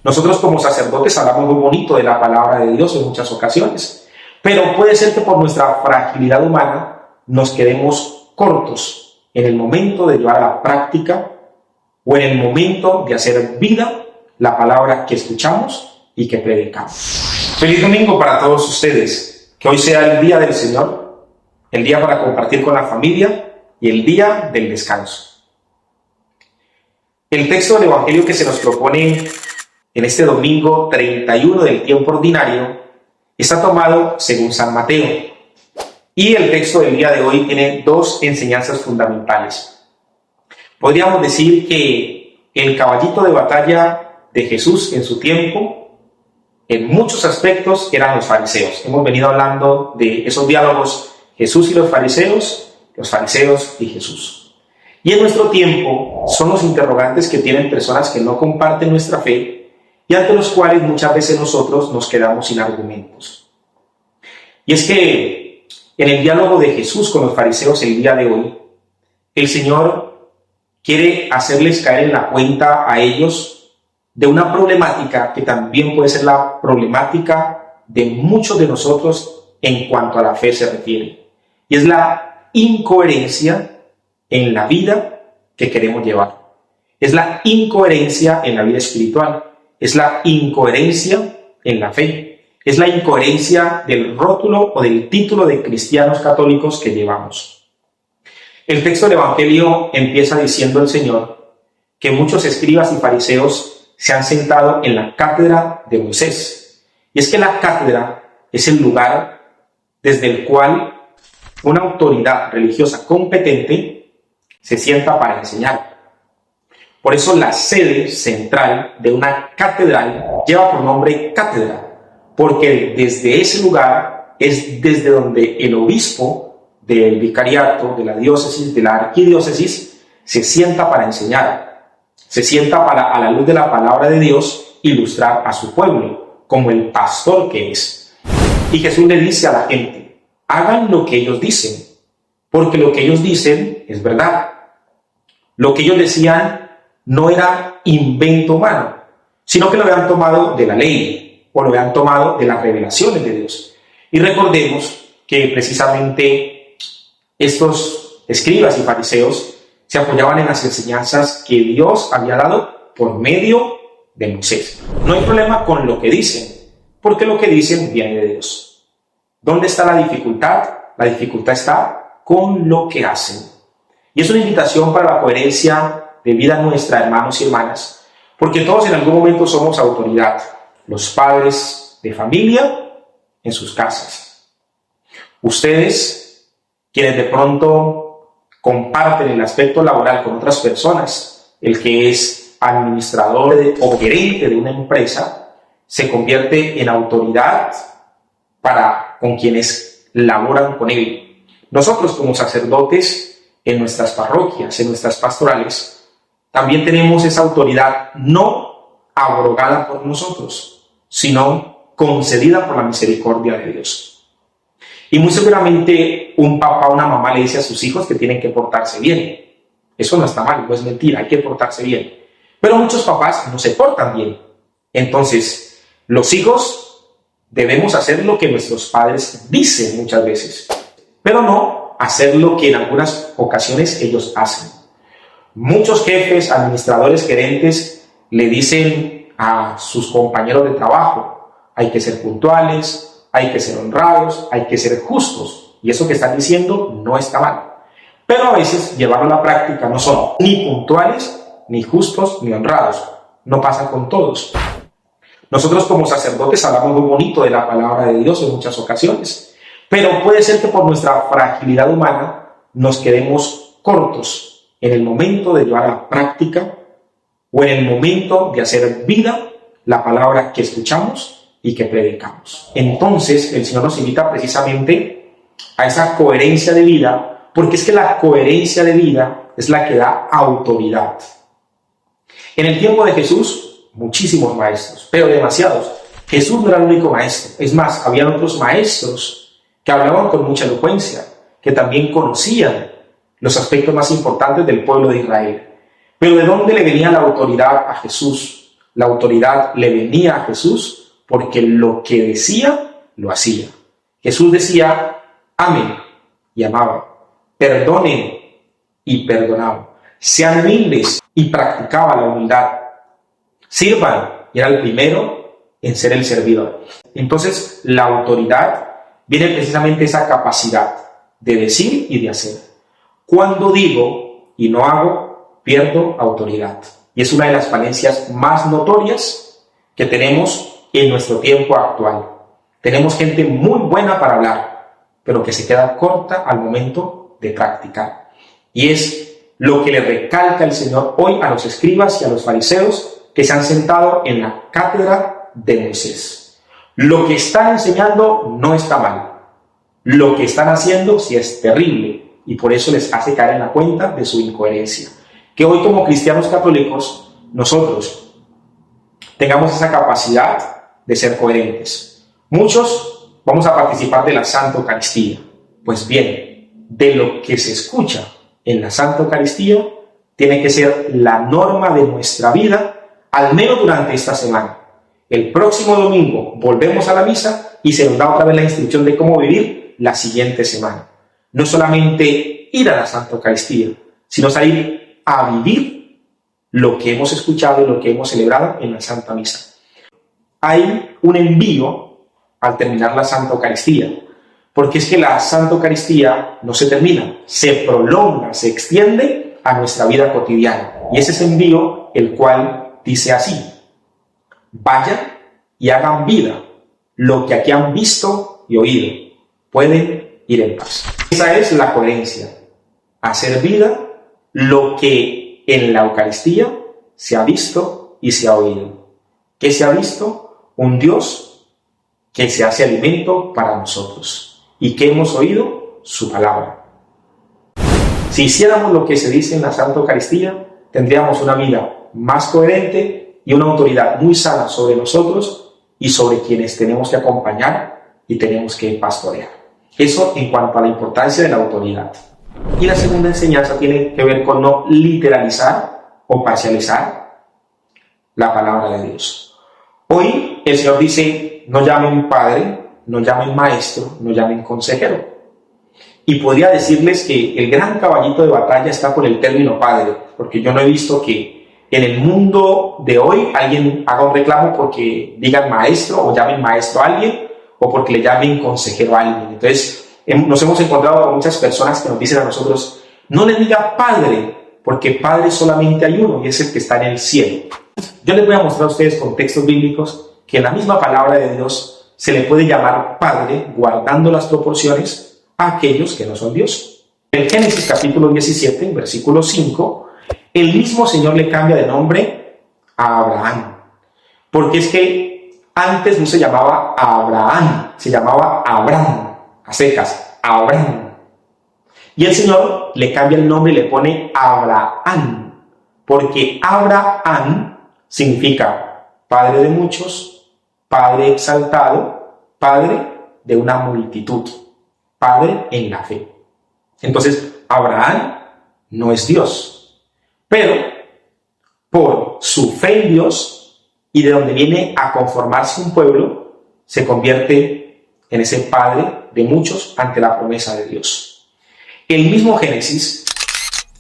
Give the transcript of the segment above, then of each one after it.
Nosotros como sacerdotes hablamos muy bonito de la palabra de Dios en muchas ocasiones, pero puede ser que por nuestra fragilidad humana nos quedemos cortos en el momento de llevar a la práctica o en el momento de hacer vida la palabra que escuchamos y que predicamos. Feliz domingo para todos ustedes, que hoy sea el día del Señor, el día para compartir con la familia y el día del descanso. El texto del Evangelio que se nos propone en este domingo 31 del tiempo ordinario está tomado según San Mateo. Y el texto del día de hoy tiene dos enseñanzas fundamentales. Podríamos decir que el caballito de batalla de Jesús en su tiempo, en muchos aspectos, eran los fariseos. Hemos venido hablando de esos diálogos Jesús y los fariseos y Jesús. Y en nuestro tiempo son los interrogantes que tienen personas que no comparten nuestra fe y ante los cuales muchas veces nosotros nos quedamos sin argumentos. Y es que en el diálogo de Jesús con los fariseos el día de hoy, el Señor quiere hacerles caer en la cuenta a ellos de una problemática que también puede ser la problemática de muchos de nosotros en cuanto a la fe se refiere. Y es la incoherencia en la vida que queremos llevar. Es la incoherencia en la vida espiritual. Es la incoherencia en la fe. Es la incoherencia del rótulo o del título de cristianos católicos que llevamos. El texto del Evangelio empieza diciendo el Señor que muchos escribas y fariseos se han sentado en la cátedra de Moisés. Y es que la cátedra es el lugar desde el cual una autoridad religiosa competente se sienta para enseñar. Por eso la sede central de una catedral lleva por nombre cátedra, porque desde ese lugar es desde donde el obispo del vicariato, de la diócesis, de la arquidiócesis, se sienta para enseñar, se sienta para, a la luz de la palabra de Dios, ilustrar a su pueblo, como el pastor que es. Y Jesús le dice a la gente, hagan lo que ellos dicen, porque lo que ellos dicen es verdad. Lo que ellos decían no era invento humano, sino que lo habían tomado de la ley o lo habían tomado de las revelaciones de Dios. Y recordemos que precisamente estos escribas y fariseos se apoyaban en las enseñanzas que Dios había dado por medio de Moisés. No hay problema con lo que dicen, porque lo que dicen viene de Dios. ¿Dónde está la dificultad? La dificultad está con lo que hacen. Y es una invitación para la coherencia de vida nuestra, hermanos y hermanas, porque todos en algún momento somos autoridad, los padres de familia en sus casas. Ustedes, quienes de pronto comparten el aspecto laboral con otras personas, el que es administrador o gerente de una empresa, se convierte en autoridad para con quienes laboran con él. Nosotros como sacerdotes en nuestras parroquias, en nuestras pastorales, también tenemos esa autoridad no abrogada por nosotros, sino concedida por la misericordia de Dios. Y muy seguramente un papá o una mamá le dice a sus hijos que tienen que portarse bien. Eso no está mal, no es mentira, hay que portarse bien. Pero muchos papás no se portan bien. Entonces, los hijos debemos hacer lo que nuestros padres dicen muchas veces, pero no hacer lo que en algunas ocasiones ellos hacen. Muchos jefes, administradores, gerentes le dicen a sus compañeros de trabajo, hay que ser puntuales, hay que ser honrados, hay que ser justos. Y eso que están diciendo no está mal. Pero a veces llevarlo a la práctica no son ni puntuales, ni justos, ni honrados. No pasa con todos. Nosotros como sacerdotes hablamos muy bonito de la palabra de Dios en muchas ocasiones. Pero puede ser que por nuestra fragilidad humana nos quedemos cortos en el momento de llevar a la práctica o en el momento de hacer vida la palabra que escuchamos y que predicamos. Entonces, el Señor nos invita precisamente a esa coherencia de vida, porque es que la coherencia de vida es la que da autoridad. En el tiempo de Jesús, muchísimos maestros, pero demasiados. Jesús no era el único maestro. Es más, habían otros maestros que hablaban con mucha elocuencia, que también conocían los aspectos más importantes del pueblo de Israel. Pero ¿de dónde le venía la autoridad a Jesús? La autoridad le venía a Jesús porque lo que decía, lo hacía. Jesús decía, amen y amaba, perdonen y perdonaba, sean humildes y practicaba la humildad, sirvan y era el primero en ser el servidor. Entonces la autoridad viene precisamente esa capacidad de decir y de hacer. Cuando digo y no hago, pierdo autoridad. Y es una de las falencias más notorias que tenemos en nuestro tiempo actual. Tenemos gente muy buena para hablar, pero que se queda corta al momento de practicar. Y es lo que le recalca el Señor hoy a los escribas y a los fariseos que se han sentado en la cátedra de Moisés. Lo que están enseñando no está mal. Lo que están haciendo sí es terrible y por eso les hace caer en la cuenta de su incoherencia. Que hoy como cristianos católicos nosotros tengamos esa capacidad de ser coherentes. Muchos vamos a participar de la Santa Eucaristía. Pues bien, de lo que se escucha en la Santa Eucaristía tiene que ser la norma de nuestra vida, al menos durante esta semana. El próximo domingo volvemos a la misa y se nos da otra vez la instrucción de cómo vivir la siguiente semana. No solamente ir a la Santa Eucaristía, sino salir a vivir lo que hemos escuchado y lo que hemos celebrado en la Santa Misa. Hay un envío al terminar la Santa Eucaristía, porque es que la Santa Eucaristía no se termina, se prolonga, se extiende a nuestra vida cotidiana. Y ese es el envío el cual dice así: vayan y hagan vida lo que aquí han visto y oído. Pueden ir en paz. Esa es la coherencia. Hacer vida lo que en la Eucaristía se ha visto y se ha oído. ¿Qué se ha visto? Un Dios que se hace alimento para nosotros. ¿Y qué hemos oído? Su palabra. Si hiciéramos lo que se dice en la Santa Eucaristía, tendríamos una vida más coherente y una autoridad muy sana sobre nosotros y sobre quienes tenemos que acompañar y tenemos que pastorear. Eso en cuanto a la importancia de la autoridad. Y la segunda enseñanza tiene que ver con no literalizar o parcializar la palabra de Dios. Hoy el Señor dice, no llamen Padre, no llamen Maestro, no llamen Consejero. Y podría decirles que el gran caballito de batalla está por el término Padre, porque yo no he visto que en el mundo de hoy alguien haga un reclamo porque digan Maestro o llamen Maestro a alguien, o porque le llamen consejero a alguien. Entonces, nos hemos encontrado con muchas personas que nos dicen a nosotros, no le diga Padre, porque Padre solamente hay uno, y es el que está en el cielo. Yo les voy a mostrar a ustedes con textos bíblicos que en la misma palabra de Dios se le puede llamar Padre, guardando las proporciones, a aquellos que no son Dios. En Génesis capítulo 17, versículo 5, el mismo Señor le cambia de nombre a Abraham, porque es que antes no se llamaba Abraham, se llamaba Abraham, a secas, Abraham. Y el Señor le cambia el nombre y le pone Abraham, porque Abraham significa padre de muchos, padre exaltado, padre de una multitud, padre en la fe. Entonces, Abraham no es Dios, pero por su fe en Dios, y de donde viene a conformarse un pueblo, se convierte en ese padre de muchos ante la promesa de Dios. El mismo Génesis,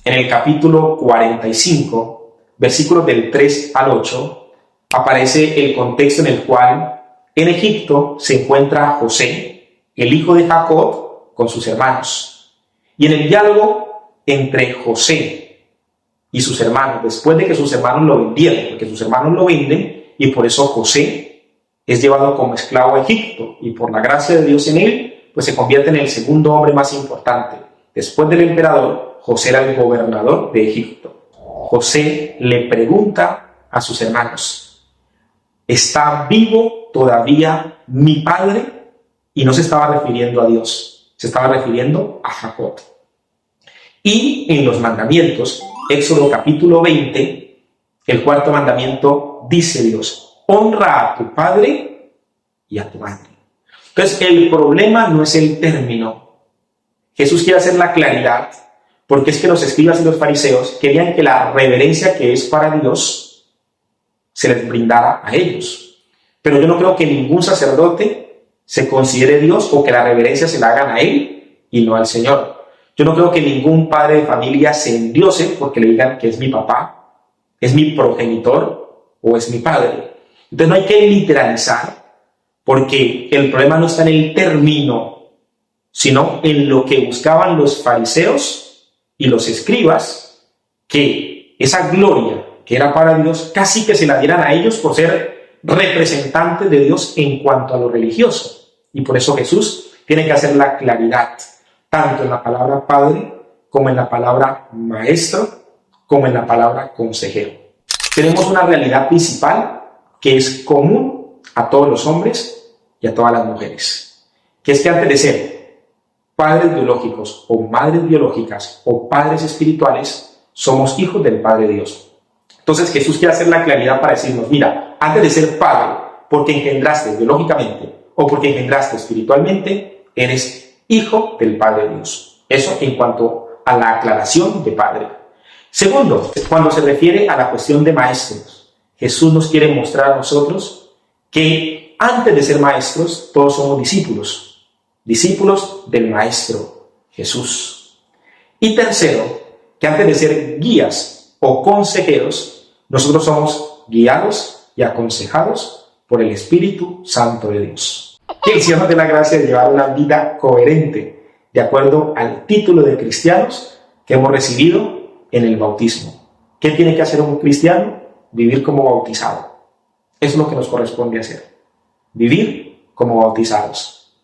en el capítulo 45, versículos del 3 al 8, aparece el contexto en el cual en Egipto se encuentra José, el hijo de Jacob, con sus hermanos. Y en el diálogo entre José y sus hermanos, después de que sus hermanos lo vendieron, porque sus hermanos lo venden, y por eso José es llevado como esclavo a Egipto, y por la gracia de Dios en él, pues se convierte en el segundo hombre más importante. Después del emperador, José era el gobernador de Egipto. José le pregunta a sus hermanos, ¿está vivo todavía mi padre? Y no se estaba refiriendo a Dios, se estaba refiriendo a Jacob. Y en los mandamientos, Éxodo capítulo 20, el cuarto mandamiento, dice Dios, honra a tu padre y a tu madre. Entonces, el problema no es el término. Jesús quiere hacer la claridad, porque es que los escribas y los fariseos querían que la reverencia que es para Dios se les brindara a ellos. Pero yo no creo que ningún sacerdote se considere Dios o que la reverencia se la hagan a él y no al Señor. Yo no creo que ningún padre de familia se endiose porque le digan que es mi papá, es mi progenitor o es mi padre. Entonces no hay que literalizar, porque el problema no está en el término, sino en lo que buscaban los fariseos y los escribas, que esa gloria que era para Dios casi que se la dieran a ellos por ser representantes de Dios en cuanto a lo religioso. Y por eso Jesús tiene que hacer la claridad, tanto en la palabra Padre, como en la palabra Maestro, como en la palabra Consejero. Tenemos una realidad principal que es común a todos los hombres y a todas las mujeres, que es que antes de ser padres biológicos o madres biológicas o padres espirituales, somos hijos del Padre Dios. Entonces Jesús quiere hacer la claridad para decirnos, mira, antes de ser padre, porque engendraste biológicamente o porque engendraste espiritualmente, eres hijo del Padre Dios. Eso en cuanto a la aclaración de padre. Segundo, cuando se refiere a la cuestión de maestros, Jesús nos quiere mostrar a nosotros que antes de ser maestros, todos somos discípulos, discípulos del Maestro Jesús. Y tercero, que antes de ser guías o consejeros, nosotros somos guiados y aconsejados por el Espíritu Santo de Dios. Que el Señor nos dé la gracia de llevar una vida coherente, de acuerdo al título de cristianos que hemos recibido en el bautismo. ¿Qué tiene que hacer un cristiano? Vivir como bautizado. Eso es lo que nos corresponde hacer. Vivir como bautizados.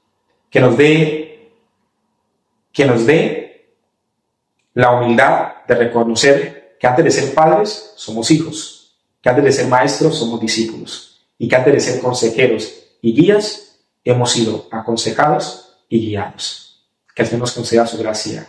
Que nos dé la humildad de reconocer que antes de ser padres somos hijos, que antes de ser maestros somos discípulos y que antes de ser consejeros y guías hemos sido aconsejados y guiados. Que el Señor nos conceda su gracia.